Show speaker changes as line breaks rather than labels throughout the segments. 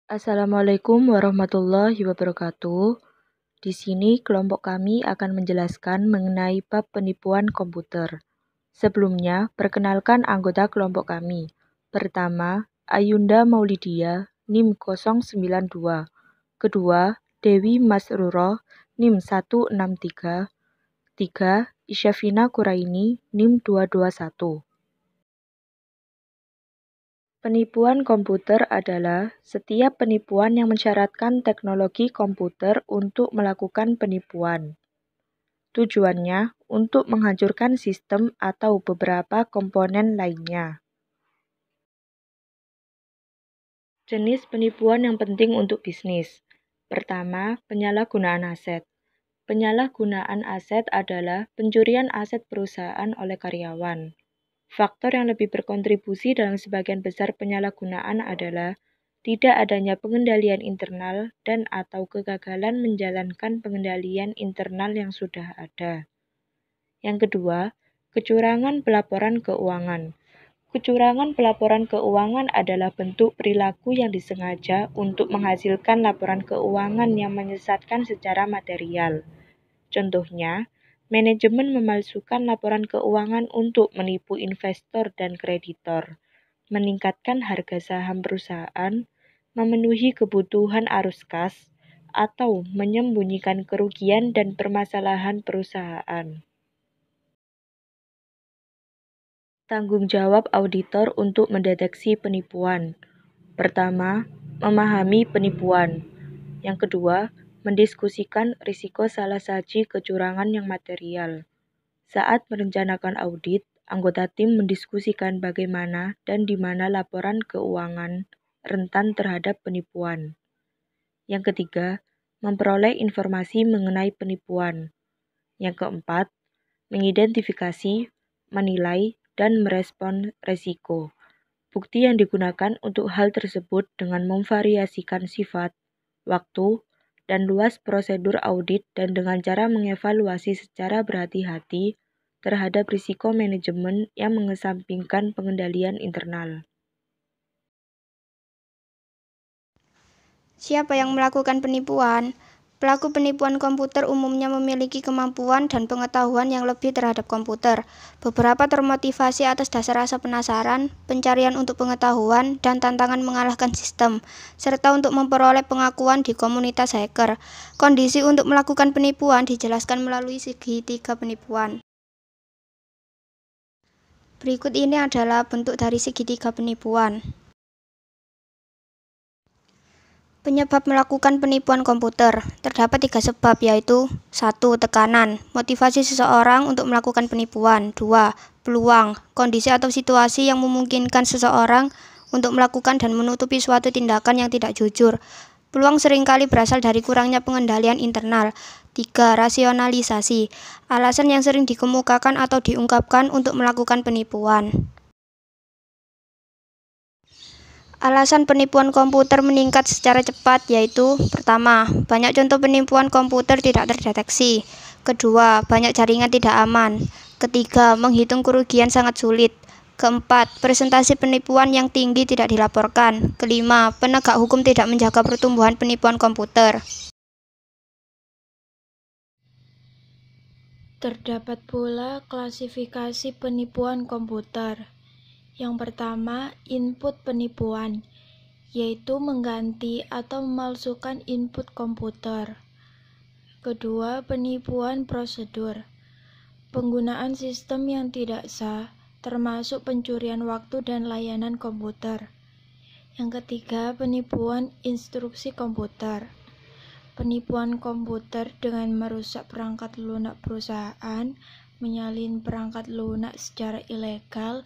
Assalamualaikum warahmatullahi wabarakatuh. Di sini kelompok kami akan menjelaskan mengenai bab penipuan komputer. Sebelumnya, perkenalkan anggota kelompok kami. Pertama, Ayunda Maulidia, NIM 092. Kedua, Dewi Masruroh, NIM 163. Tiga, Isyafina Kuraini, NIM 221. Penipuan komputer adalah setiap penipuan yang mensyaratkan teknologi komputer untuk melakukan penipuan. Tujuannya untuk menghancurkan sistem atau beberapa komponen lainnya. Jenis penipuan yang penting untuk bisnis. Pertama, penyalahgunaan aset. Penyalahgunaan aset adalah pencurian aset perusahaan oleh karyawan. Faktor yang lebih berkontribusi dalam sebagian besar penyalahgunaan adalah tidak adanya pengendalian internal dan/atau kegagalan menjalankan pengendalian internal yang sudah ada. Yang kedua, kecurangan pelaporan keuangan. Kecurangan pelaporan keuangan adalah bentuk perilaku yang disengaja untuk menghasilkan laporan keuangan yang menyesatkan secara material. Contohnya, manajemen memalsukan laporan keuangan untuk menipu investor dan kreditor, meningkatkan harga saham perusahaan, memenuhi kebutuhan arus kas, atau menyembunyikan kerugian dan permasalahan perusahaan. Tanggung jawab auditor untuk mendeteksi penipuan. Pertama, memahami penipuan. Yang kedua, mendiskusikan risiko salah saji kecurangan yang material. Saat merencanakan audit, anggota tim mendiskusikan bagaimana dan di mana laporan keuangan rentan terhadap penipuan. Yang ketiga, memperoleh informasi mengenai penipuan. Yang keempat, mengidentifikasi, menilai, dan merespon risiko. Bukti yang digunakan untuk hal tersebut dengan memvariasikan sifat, waktu, dan luas prosedur audit dan dengan cara mengevaluasi secara berhati-hati terhadap risiko manajemen yang mengesampingkan pengendalian internal.
Siapa yang melakukan penipuan? Pelaku penipuan komputer umumnya memiliki kemampuan dan pengetahuan yang lebih terhadap komputer. Beberapa termotivasi atas dasar rasa penasaran, pencarian untuk pengetahuan, dan tantangan mengalahkan sistem, serta untuk memperoleh pengakuan di komunitas hacker. Kondisi untuk melakukan penipuan dijelaskan melalui segitiga penipuan. Berikut ini adalah bentuk dari segitiga penipuan. Penyebab melakukan penipuan komputer. Terdapat 3 sebab, yaitu 1. Tekanan, motivasi seseorang untuk melakukan penipuan. 2. Peluang, kondisi atau situasi yang memungkinkan seseorang untuk melakukan dan menutupi suatu tindakan yang tidak jujur. Peluang seringkali berasal dari kurangnya pengendalian internal. 3. Rasionalisasi, alasan yang sering dikemukakan atau diungkapkan untuk melakukan penipuan. Alasan penipuan komputer meningkat secara cepat, yaitu pertama, banyak contoh penipuan komputer tidak terdeteksi. Kedua, banyak jaringan tidak aman. Ketiga, menghitung kerugian sangat sulit. Keempat, presentasi penipuan yang tinggi tidak dilaporkan. Kelima, penegak hukum tidak menjaga pertumbuhan penipuan komputer.
Terdapat pula klasifikasi penipuan komputer. Yang pertama, input penipuan, yaitu mengganti atau memalsukan input komputer. Kedua, penipuan prosedur, penggunaan sistem yang tidak sah, termasuk pencurian waktu dan layanan komputer. Yang ketiga, penipuan instruksi komputer, penipuan komputer dengan merusak perangkat lunak perusahaan, menyalin perangkat lunak secara ilegal,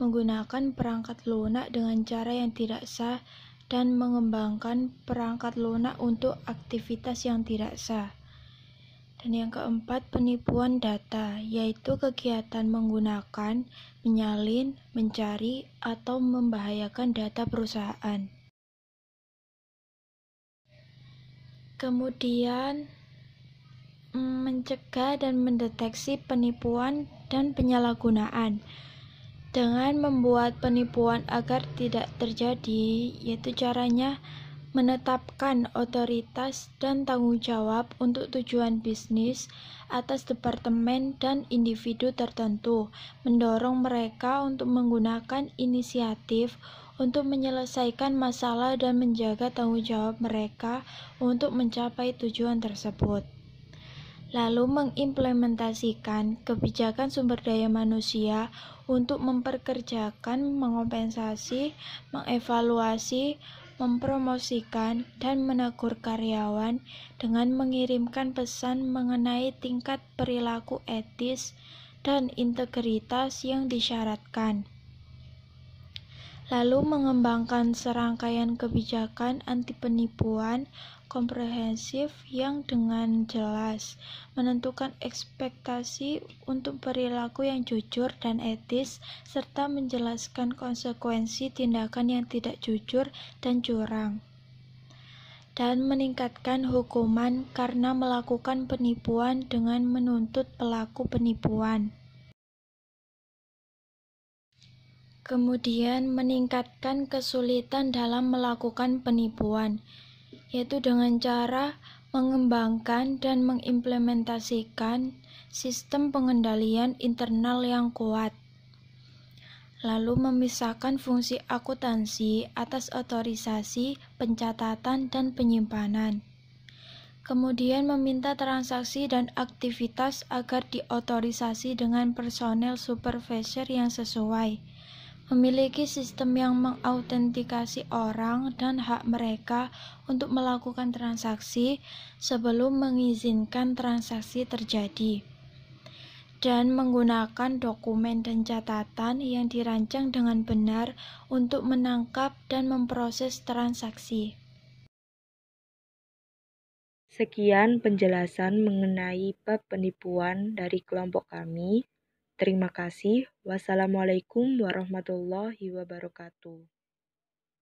menggunakan perangkat lunak dengan cara yang tidak sah, dan mengembangkan perangkat lunak untuk aktivitas yang tidak sah. Dan yang keempat, penipuan data, yaitu kegiatan menggunakan, menyalin, mencari, atau membahayakan data perusahaan. Kemudian, mencegah dan mendeteksi penipuan dan penyalahgunaan dengan membuat penipuan agar tidak terjadi, yaitu caranya menetapkan otoritas dan tanggung jawab untuk tujuan bisnis atas departemen dan individu tertentu, mendorong mereka untuk menggunakan inisiatif untuk menyelesaikan masalah dan menjaga tanggung jawab mereka untuk mencapai tujuan tersebut. Lalu mengimplementasikan kebijakan sumber daya manusia untuk memperkerjakan, mengompensasi, mengevaluasi, mempromosikan, dan menegur karyawan dengan mengirimkan pesan mengenai tingkat perilaku etis dan integritas yang disyaratkan. Lalu mengembangkan serangkaian kebijakan anti penipuan komprehensif yang dengan jelas menentukan ekspektasi untuk perilaku yang jujur dan etis, serta menjelaskan konsekuensi tindakan yang tidak jujur dan curang, dan meningkatkan hukuman karena melakukan penipuan dengan menuntut pelaku penipuan. Kemudian meningkatkan kesulitan dalam melakukan penipuan, yaitu dengan cara mengembangkan dan mengimplementasikan sistem pengendalian internal yang kuat. Lalu memisahkan fungsi akuntansi atas otorisasi, pencatatan, dan penyimpanan. Kemudian meminta transaksi dan aktivitas agar diotorisasi dengan personel supervisor yang sesuai. Memiliki sistem yang mengautentikasi orang dan hak mereka untuk melakukan transaksi sebelum mengizinkan transaksi terjadi, dan menggunakan dokumen dan catatan yang dirancang dengan benar untuk menangkap dan memproses transaksi.
Sekian penjelasan mengenai bab penipuan dari kelompok kami. Terima kasih. Wassalamualaikum warahmatullahi wabarakatuh.